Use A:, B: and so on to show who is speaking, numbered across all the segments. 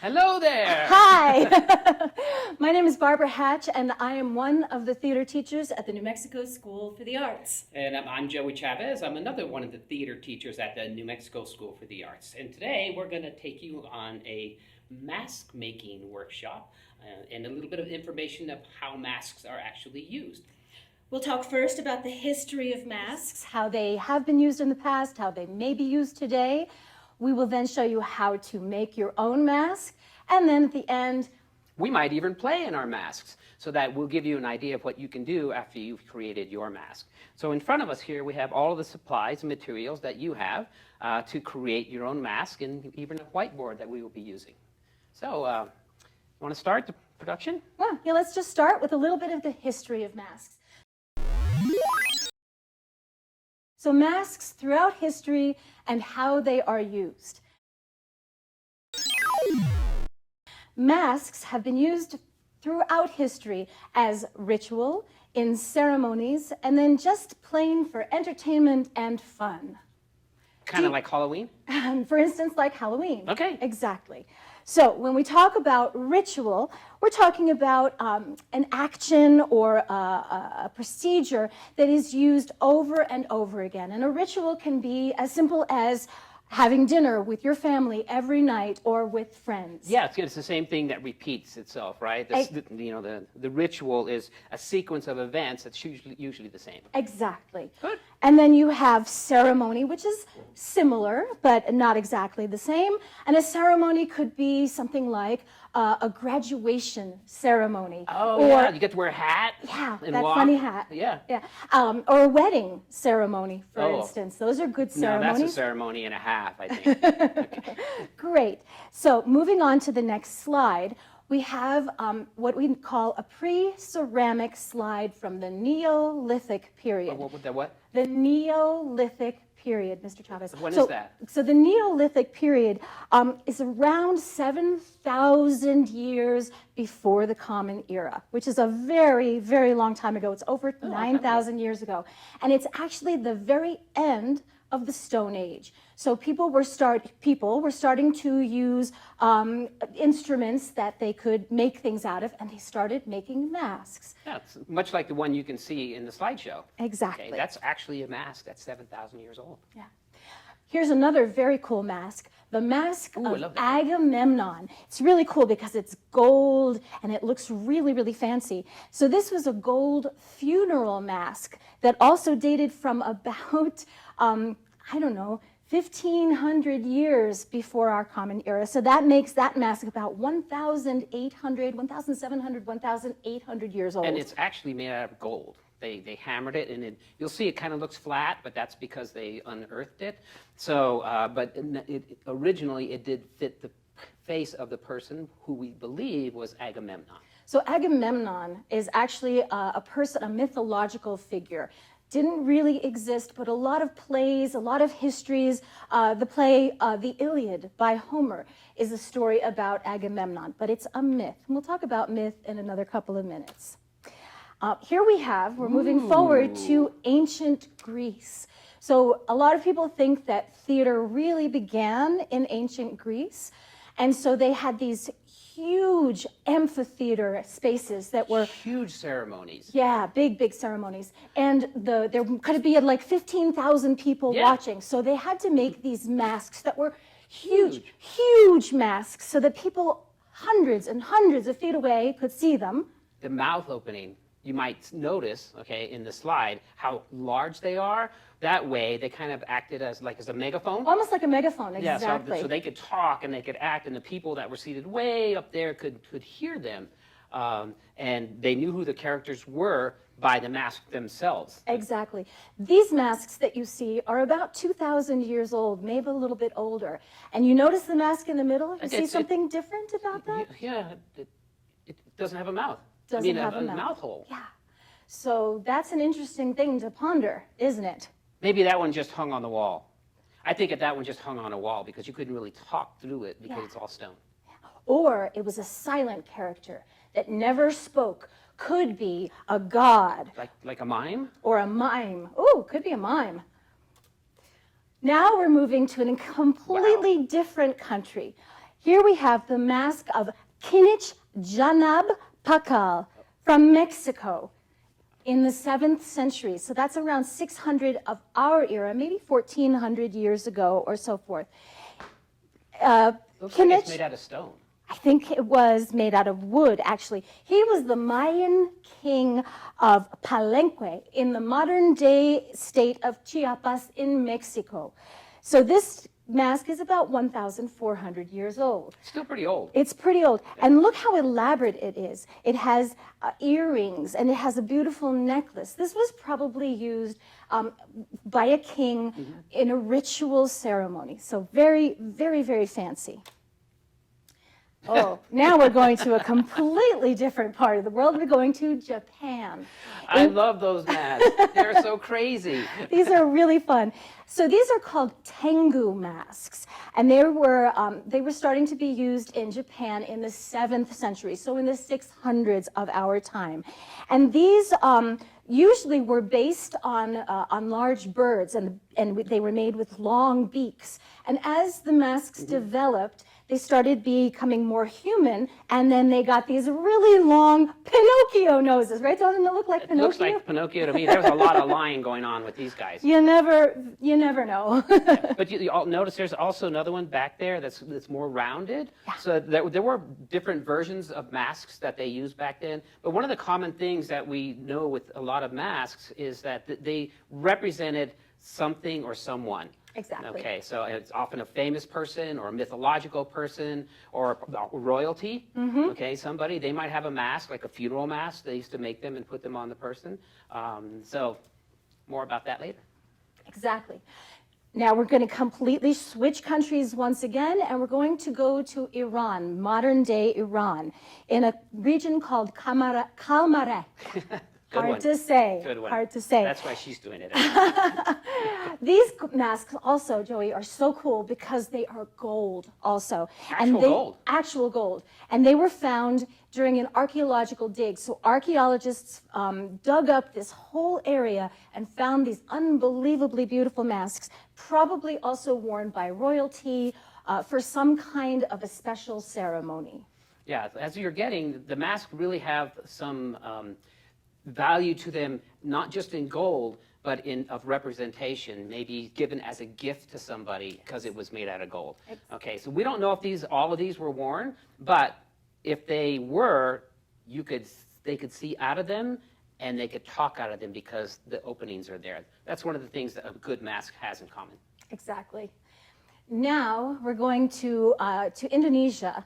A: Hello there.
B: Hi. My name is Barbara Hatch, and I am one of the theater teachers at the New Mexico School for the Arts.
A: And I'm Joey Chavez. I'm another one of the theater teachers at the New Mexico School for the Arts. And today we're going to take you on a mask making workshop and a little bit of information of how masks are actually used.
B: We'll talk first about the history of masks, how they have been used in the past, how they may be used today. We will then show you how to make your own mask, and then at the end,
A: we might even play in our masks, so that we'll give you an idea of what you can do after you've created your mask. So in front of us here, we have all of the supplies and materials that you have to create your own mask, and even a whiteboard that we will be using. So, want to start the production?
B: Yeah, let's just start with a little bit of the history of masks. So masks throughout history and how they are used. Masks have been used throughout history as ritual, in ceremonies, and then just plain for entertainment and fun.
A: Kind of like Halloween?
B: For instance, like Halloween.
A: Okay.
B: Exactly. So when we talk about ritual, we're talking about an action or a procedure that is used over and over again. And a ritual can be as simple as having dinner with your family every night or with friends.
A: Yeah, it's the same thing that repeats itself, right? The ritual is a sequence of events that's usually the same.
B: Exactly.
A: Good.
B: And then you have ceremony, which is similar, but not exactly the same. And a ceremony could be something like a graduation ceremony.
A: Oh, yeah, you get to wear a hat.
B: Yeah,
A: and
B: that
A: walk.
B: funny hat.
A: Yeah.
B: Or a wedding ceremony, for instance. Those are good ceremonies.
A: No, that's a ceremony and a half, I think. Okay.
B: Great. So moving on to the next slide, we have what we call a pre-ceramic slide from the Neolithic period.
A: What?
B: The Neolithic period, Mr. Chavez.
A: What is that?
B: So the Neolithic period is around 7,000 years before the Common Era, which is a very, very long time ago. It's over 9,000 years ago. And it's actually the very end of the Stone Age. So people were starting to use instruments that they could make things out of, and they started making masks.
A: Yeah, it's much like the one you can see in the slideshow.
B: Exactly.
A: Okay, that's actually a mask that's 7,000 years old.
B: Yeah. Here's another very cool mask, the mask of Agamemnon. It's really cool because it's gold and it looks really, really fancy. So this was a gold funeral mask that also dated from about, I don't know, 1,500 years before our Common Era. So that makes that mask about 1,800, 1,700, 1,800 years old.
A: And it's actually made out of gold. They hammered it, and you'll see it kind of looks flat, but that's because they unearthed it. So, but originally it did fit the face of the person who we believe was Agamemnon.
B: So Agamemnon is actually a person, a mythological figure. Didn't really exist, but a lot of plays, a lot of histories. The play The Iliad by Homer is a story about Agamemnon, but it's a myth. And we'll talk about myth in another couple of minutes. Here we're moving forward to ancient Greece. So a lot of people think that theater really began in ancient Greece. And so they had these huge amphitheater spaces that were
A: huge ceremonies.
B: Yeah, big ceremonies. And there could be like 15,000 people watching. So they had to make these masks that were huge masks so that people hundreds and hundreds of feet away could see them.
A: The mouth opening, you might notice, okay, in the slide, how large they are. That way, they kind of acted as a megaphone.
B: Almost like a megaphone, exactly.
A: Yeah, so they could talk and they could act, and the people that were seated way up there could hear them. And they knew who the characters were by the mask themselves.
B: Exactly. These masks that you see are about 2,000 years old, maybe a little bit older. And you notice the mask in the middle? You see something different about that?
A: Yeah, it doesn't have a mouth.
B: Doesn't have a
A: mouth hole.
B: Yeah. So that's an interesting thing to ponder, isn't it?
A: Maybe that one just hung on the wall. I think that one just hung on a wall because you couldn't really talk through it because it's all stone.
B: Or it was a silent character that never spoke. Could be a god.
A: Like a mime?
B: Or a mime. Ooh, could be a mime. Now we're moving to a completely different country. Here we have the mask of Kinich Janab Pakal from Mexico in the 7th century. So that's around 600 of our era, maybe 1400 years ago or so forth.
A: Looks like it's made out of stone.
B: I think it was made out of wood, actually. He was the Mayan king of Palenque in the modern-day state of Chiapas in Mexico. So this mask is about 1,400 years old.
A: Still pretty old.
B: It's pretty old. And look how elaborate it is. It has earrings, and it has a beautiful necklace. This was probably used by a king in a ritual ceremony. So very, very, very fancy. Oh, now we're going to a completely different part of the world. We're going to Japan.
A: I love those masks. They're so crazy.
B: These are really fun. So these are called Tengu masks, and they were starting to be used in Japan in the 7th century, so in the 600s of our time. And these usually were based on large birds, and they were made with long beaks. And as the masks developed, they started becoming more human, and then they got these really long Pinocchio noses, right? Doesn't it look like Pinocchio?
A: It looks like Pinocchio to me. There's a lot of lying going on with these guys.
B: You never know.
A: Yeah. But you'll notice there's also another one back there that's more rounded.
B: Yeah.
A: So there were different versions of masks that they used back then. But one of the common things that we know with a lot of masks is that they represented something or someone.
B: Exactly.
A: Okay, so it's often a famous person or a mythological person or royalty. Okay, somebody, they might have a mask, like a funeral mask. They used to make them and put them on the person. So more about that later.
B: Exactly. Now we're going to completely switch countries once again, and we're going to go to Iran, modern-day Iran, in a region called Kalmarek. Hard to say.
A: Good one.
B: Hard to say.
A: That's why she's doing it.
B: These masks also, Joey, are so cool because they are gold also.
A: Gold.
B: Actual gold. And they were found during an archaeological dig. So archaeologists dug up this whole area and found these unbelievably beautiful masks, probably also worn by royalty for some kind of a special ceremony.
A: Yeah, as you're getting, the masks really have some value to them, not just in gold, but of representation, maybe given as a gift to somebody because it was made out of gold. Okay, so we don't know if all of these were worn, but if they were, they could see out of them and they could talk out of them because the openings are there. That's one of the things that a good mask has in common.
B: Exactly. Now we're going to Indonesia,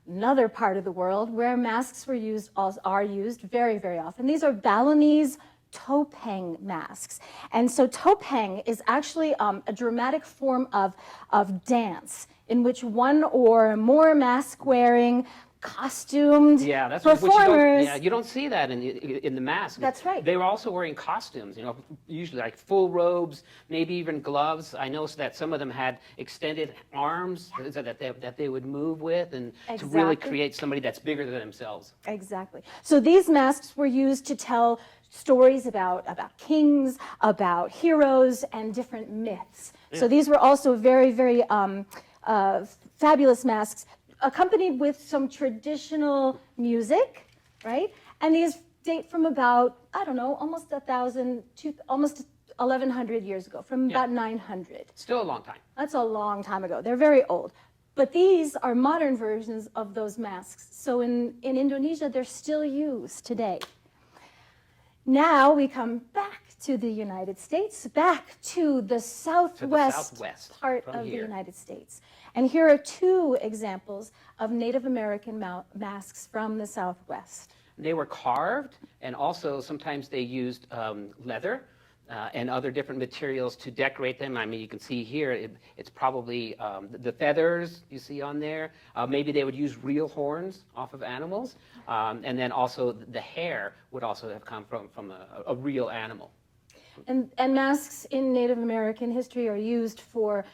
B: another part of the world where masks are used very, very often. These are Balinese topeng masks. And so topeng is actually a dramatic form of dance in which one or more mask-wearing, costumed performers.
A: You don't see that in the mask.
B: That's right.
A: They were also wearing costumes, usually like full robes, maybe even gloves. I noticed that some of them had extended arms that they would move with, and to really create somebody that's bigger than themselves.
B: Exactly. So these masks were used to tell stories about kings, about heroes, and different myths. Yeah. So these were also very, very fabulous masks, accompanied with some traditional music, right? And these date from about, I don't know, almost 1,100 years ago, from about 900.
A: Still a long time.
B: That's a long time ago. They're very old. But these are modern versions of those masks. So in Indonesia, they're still used today. Now we come back to the United States, back to the southwest part of the United States. And here are two examples of Native American masks from the Southwest.
A: They were carved, and also sometimes they used leather and other different materials to decorate them. I mean, you can see here, it's probably the feathers you see on there. Maybe they would use real horns off of animals. And then also the hair would also have come from a real animal.
B: And masks in Native American history are used for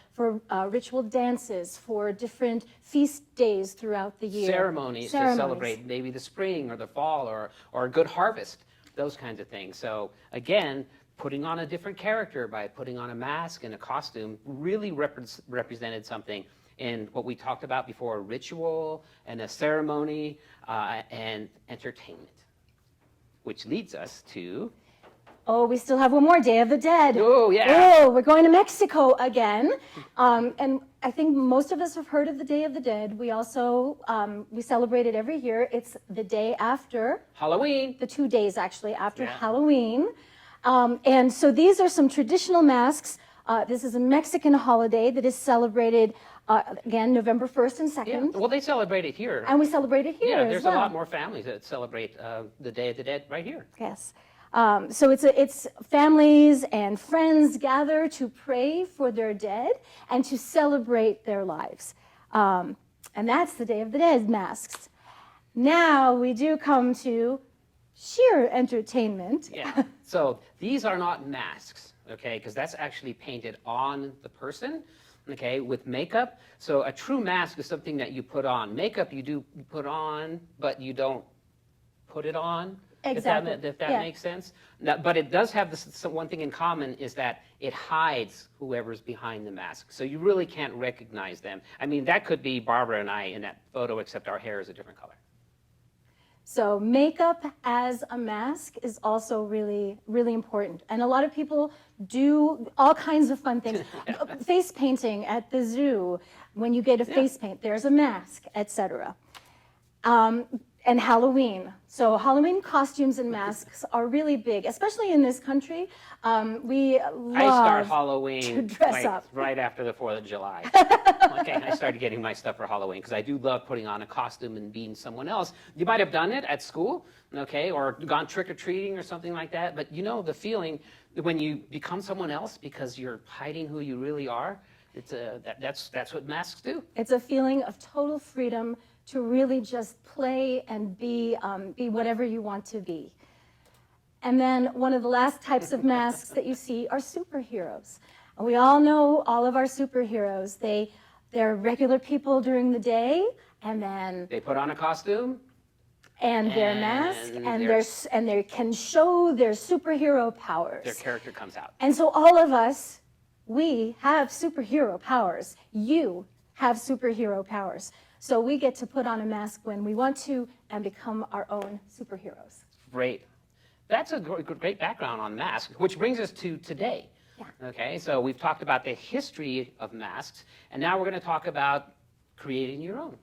B: ritual dances, for different feast days throughout the year.
A: Ceremonies to celebrate maybe the spring or the fall or a good harvest, those kinds of things. So again, putting on a different character by putting on a mask and a costume really represented something in what we talked about before, a ritual and a ceremony and entertainment, which leads us to...
B: Oh, we still have one more, Day of the Dead.
A: Oh, yeah.
B: Oh, we're going to Mexico again. And I think most of us have heard of the Day of the Dead. We also, we celebrate it every year. It's the day after
A: Halloween.
B: the 2 days actually after Halloween. And so these are some traditional masks. This is a Mexican holiday that is celebrated, again, November 1st and 2nd.
A: Yeah. Well, they celebrate it here.
B: And we celebrate it here
A: Yeah,
B: as
A: there's
B: well.
A: a lot more families that celebrate the Day of the Dead right here.
B: Yes. So it's families and friends gather to pray for their dead and to celebrate their lives. And that's the Day of the Dead masks. Now we do come to sheer entertainment.
A: Yeah. So these are not masks, okay, because that's actually painted on the person, okay, with makeup. So a true mask is something that you put on. Makeup you put on, but you don't put it on.
B: Exactly.
A: If that makes sense. Now, but it does have this one thing in common, is that it hides whoever's behind the mask. So you really can't recognize them. I mean, that could be Barbara and I in that photo, except our hair is a different color.
B: So makeup as a mask is also really, really important. And a lot of people do all kinds of fun things. Face painting at the zoo, when you get a face paint, there's a mask, etc. And Halloween. So Halloween costumes and masks are really big, especially in this country. We love
A: I start Halloween
B: to dress up.
A: right after the 4th of July. Okay, I started getting my stuff for Halloween because I do love putting on a costume and being someone else. You might have done it at school, okay, or gone trick-or-treating or something like that, but you know the feeling that when you become someone else because you're hiding who you really are, that's what masks do.
B: It's a feeling of total freedom to really just play and be whatever you want to be. And then one of the last types of masks that you see are superheroes. And we all know all of our superheroes. They're regular people during the day, and then
A: they put on a costume
B: and their mask, and they can show their superhero powers.
A: Their character comes out.
B: And so all of us, we have superhero powers. You have superhero powers. So we get to put on a mask when we want to and become our own superheroes.
A: Great. That's a great background on masks, which brings us to today.
B: Yeah.
A: Okay, so we've talked about the history of masks, and now we're going to talk about creating your own.